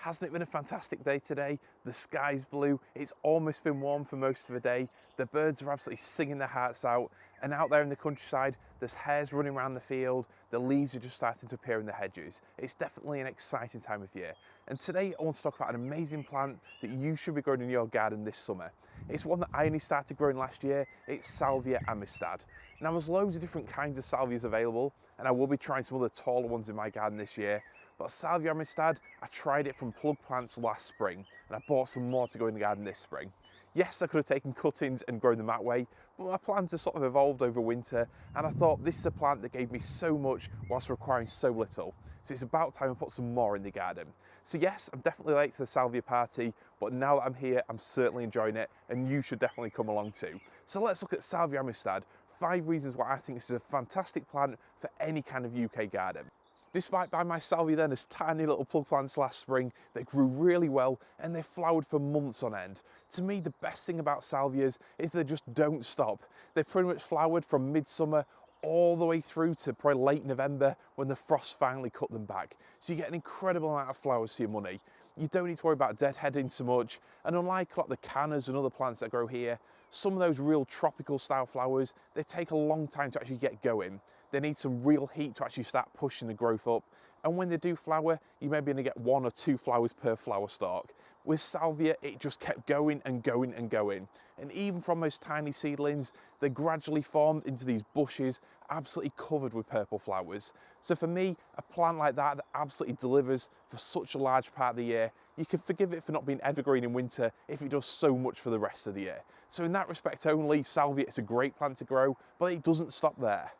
Hasn't it been a fantastic day today? The sky's blue, it's almost been warm for most of the day, the birds are absolutely singing their hearts out, and out there in the countryside, there's hares running around the field, the leaves are just starting to appear in the hedges. It's definitely an exciting time of year. And today I want to talk about an amazing plant that you should be growing in your garden this summer. It's one that I only started growing last year, it's Salvia amistad. Now there's loads of different kinds of salvias available, and I will be trying some of the taller ones in my garden this year. But Salvia amistad, I tried it from plug plants last spring, and I bought some more to go in the garden this spring. Yes, I could have taken cuttings and grown them that way, but my plans have sort of evolved over winter, and I thought this is a plant that gave me so much whilst requiring so little. So it's about time I put some more in the garden. So yes, I'm definitely late to the salvia party, but now that I'm here, I'm certainly enjoying it, and you should definitely come along too. So let's look at Salvia amistad, 5 reasons why I think this is a fantastic plant for any kind of UK garden. Despite buying my salvia then as tiny little plug plants last spring, they grew really well and they flowered for months on end. To me, the best thing about salvias is they just don't stop. They pretty much flowered from midsummer all the way through to probably late November when the frost finally cut them back. So you get an incredible amount of flowers for your money. You don't need to worry about deadheading so much, and unlike a lot of the cannas and other plants that grow here, some of those real tropical style flowers, they take a long time to actually get going. They need some real heat to actually start pushing the growth up, and when they do flower, you may be able to get 1 or 2 flowers per flower stalk. With salvia, it just kept going and going and going. And even from those tiny seedlings, they gradually formed into these bushes, absolutely covered with purple flowers. So for me, a plant like that absolutely delivers for such a large part of the year. You can forgive it for not being evergreen in winter if it does so much for the rest of the year. So in that respect only, salvia is a great plant to grow, but it doesn't stop there.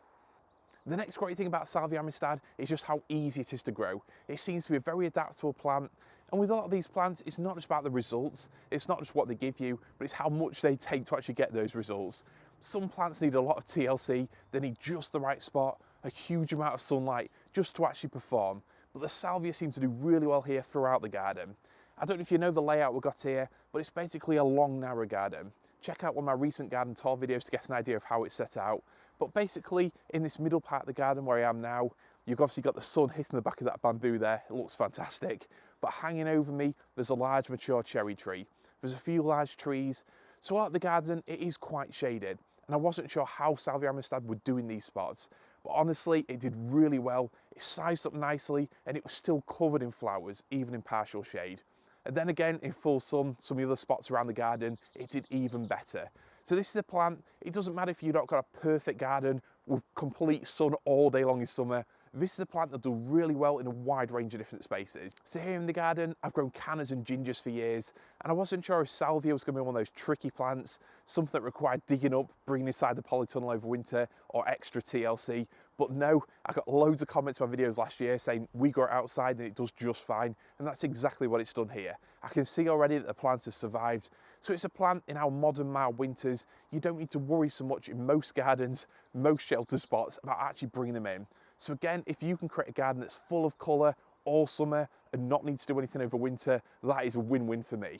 The next great thing about Salvia amistad is just how easy it is to grow. It seems to be a very adaptable plant, and with a lot of these plants, it's not just about the results, it's not just what they give you, but it's how much they take to actually get those results. Some plants need a lot of TLC, they need just the right spot, a huge amount of sunlight just to actually perform, but the Salvia seems to do really well here throughout the garden. I don't know if you know the layout we've got here, but it's basically a long, narrow garden. Check out one of my recent garden tour videos to get an idea of how it's set out. But basically, in this middle part of the garden where I am now, you've obviously got the sun hitting the back of that bamboo there. It looks fantastic. But hanging over me, there's a large mature cherry tree. There's a few large trees. So out the garden, it is quite shaded. And I wasn't sure how Salvia amistad would do in these spots. But honestly, it did really well. It sized up nicely, and it was still covered in flowers, even in partial shade. And then again, in full sun, some of the other spots around the garden, it did even better. So this is a plant, it doesn't matter if you've not got a perfect garden with complete sun all day long in summer, this is a plant that'll do really well in a wide range of different spaces. So here in the garden, I've grown cannas and gingers for years, and I wasn't sure if salvia was going to be one of those tricky plants, something that required digging up, bringing inside the polytunnel over winter, or extra TLC. But no, I got loads of comments on my videos last year saying we grow it outside and it does just fine, and that's exactly what it's done here. I can see already that the plant has survived. So it's a plant in our modern mild winters, you don't need to worry so much in most gardens, most shelter spots about actually bringing them in. So again, if you can create a garden that's full of colour all summer and not need to do anything over winter, that is a win-win for me.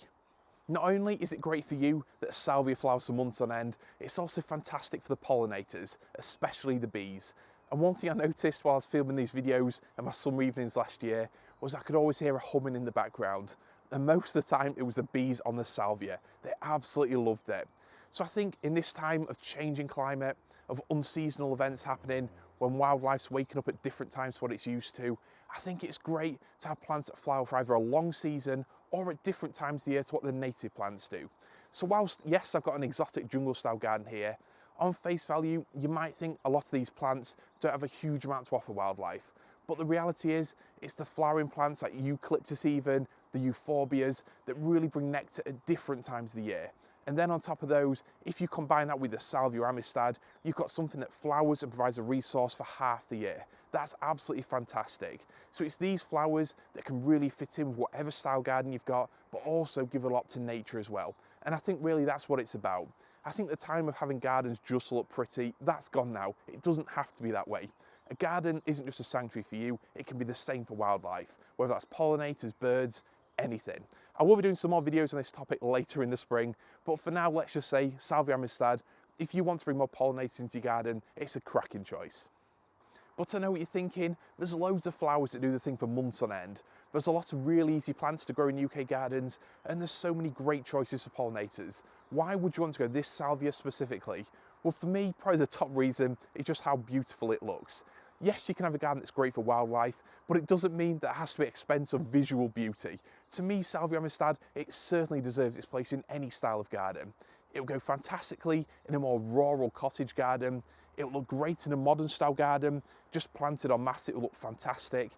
Not only is it great for you that salvia flowers for months on end, it's also fantastic for the pollinators, especially the bees. And one thing I noticed while I was filming these videos and my summer evenings last year was I could always hear a humming in the background. And most of the time it was the bees on the salvia. They absolutely loved it. So I think in this time of changing climate, of unseasonal events happening, when wildlife's waking up at different times to what it's used to, I think it's great to have plants that flower for either a long season or at different times of the year to what the native plants do. So whilst, yes, I've got an exotic jungle style garden here, on face value, you might think a lot of these plants don't have a huge amount to offer wildlife. But the reality is, it's the flowering plants like eucalyptus even, the euphorbias, that really bring nectar at different times of the year. And then on top of those, if you combine that with the Salvia amistad, you've got something that flowers and provides a resource for half the year. That's absolutely fantastic. So it's these flowers that can really fit in with whatever style garden you've got, but also give a lot to nature as well. And I think really that's what it's about. I think the time of having gardens just to look pretty, that's gone now. It doesn't have to be that way. A garden isn't just a sanctuary for you, it can be the same for wildlife, whether that's pollinators, birds, anything. I will be doing some more videos on this topic later in the spring, but for now, let's just say Salvia amistad, if you want to bring more pollinators into your garden, it's a cracking choice. But I know what you're thinking, there's loads of flowers that do the thing for months on end. There's a lot of really easy plants to grow in UK gardens, and there's so many great choices for pollinators. Why would you want to go this salvia specifically? Well, for me, probably the top reason is just how beautiful it looks. Yes, you can have a garden that's great for wildlife, but it doesn't mean that it has to be expensive visual beauty. To me, Salvia amistad, it certainly deserves its place in any style of garden. It will go fantastically in a more rural cottage garden. It will look great in a modern style garden. Just planted en masse, it will look fantastic.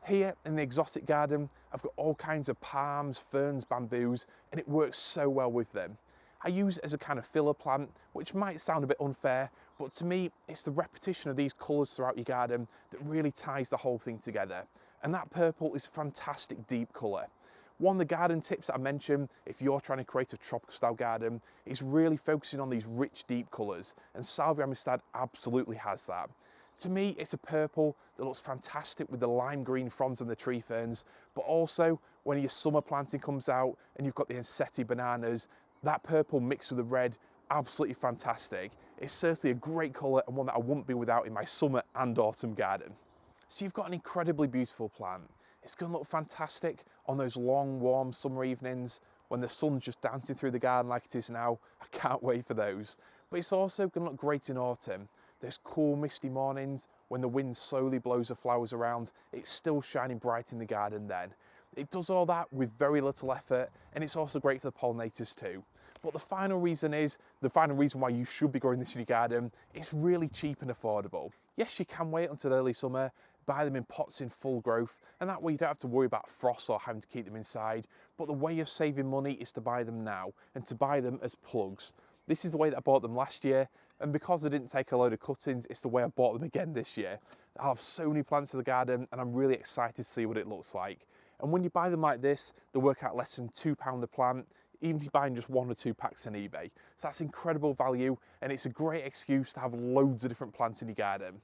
Here in the exotic garden, I've got all kinds of palms, ferns, bamboos, and it works so well with them. I use it as a kind of filler plant, which might sound a bit unfair, but to me, it's the repetition of these colours throughout your garden that really ties the whole thing together. And that purple is a fantastic deep colour. One of the garden tips that I mentioned, if you're trying to create a tropical style garden, is really focusing on these rich, deep colours, and Salvia amistad absolutely has that. To me, it's a purple that looks fantastic with the lime green fronds and the tree ferns, but also when your summer planting comes out and you've got the Ensete bananas, that purple mixed with the red, absolutely fantastic. It's certainly a great colour and one that I wouldn't be without in my summer and autumn garden. So you've got an incredibly beautiful plant. It's going to look fantastic on those long, warm summer evenings when the sun's just dancing through the garden like it is now. I can't wait for those. But it's also going to look great in autumn. Those cool, misty mornings when the wind slowly blows the flowers around, it's still shining bright in the garden then. It does all that with very little effort, and it's also great for the pollinators too. But the final reason why you should be growing this in your garden, it's really cheap and affordable. Yes, you can wait until early summer, buy them in pots in full growth, and that way you don't have to worry about frost or having to keep them inside. But the way of saving money is to buy them now, and to buy them as plugs. This is the way that I bought them last year, and because I didn't take a load of cuttings, it's the way I bought them again this year. I'll have so many plants in the garden, and I'm really excited to see what it looks like. And when you buy them like this, they'll work out less than £2 a plant, even if you're buying just 1 or 2 packs on eBay. So that's incredible value, and it's a great excuse to have loads of different plants in your garden.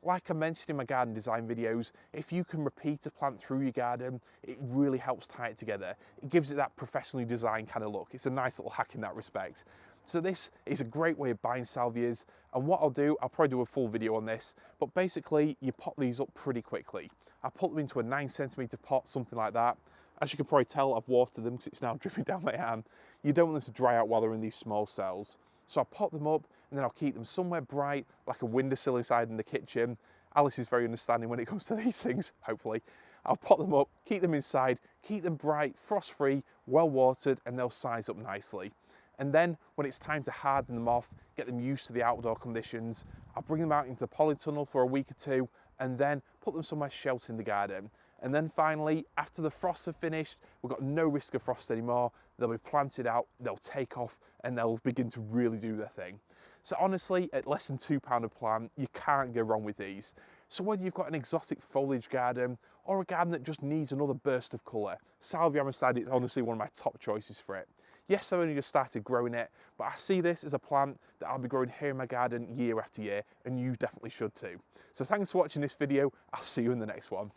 Like I mentioned in my garden design videos, if you can repeat a plant through your garden, it really helps tie it together. It gives it that professionally designed kind of look. It's a nice little hack in that respect. So this is a great way of buying salvias, and what I'll do, I'll probably do a full video on this, but basically you pot these up pretty quickly. I put them into a 9cm pot, something like that. As you can probably tell, I've watered them because it's now dripping down my arm. You don't want them to dry out while they're in these small cells. So I'll pot them up and then I'll keep them somewhere bright, like a windowsill inside in the kitchen. Alice is very understanding when it comes to these things, hopefully. I'll pot them up, keep them inside, keep them bright, frost-free, well watered, and they'll size up nicely. And then when it's time to harden them off, get them used to the outdoor conditions, I'll bring them out into the polytunnel for a week or two, and then put them somewhere sheltered in the garden. And then finally, after the frosts are finished, we've got no risk of frost anymore. They'll be planted out, they'll take off, and they'll begin to really do their thing. So honestly, at less than £2 a plant, you can't go wrong with these. So whether you've got an exotic foliage garden or a garden that just needs another burst of colour, Salvia amistad is honestly one of my top choices for it. Yes, I've only just started growing it, but I see this as a plant that I'll be growing here in my garden year after year, and you definitely should too. So thanks for watching this video. I'll see you in the next one.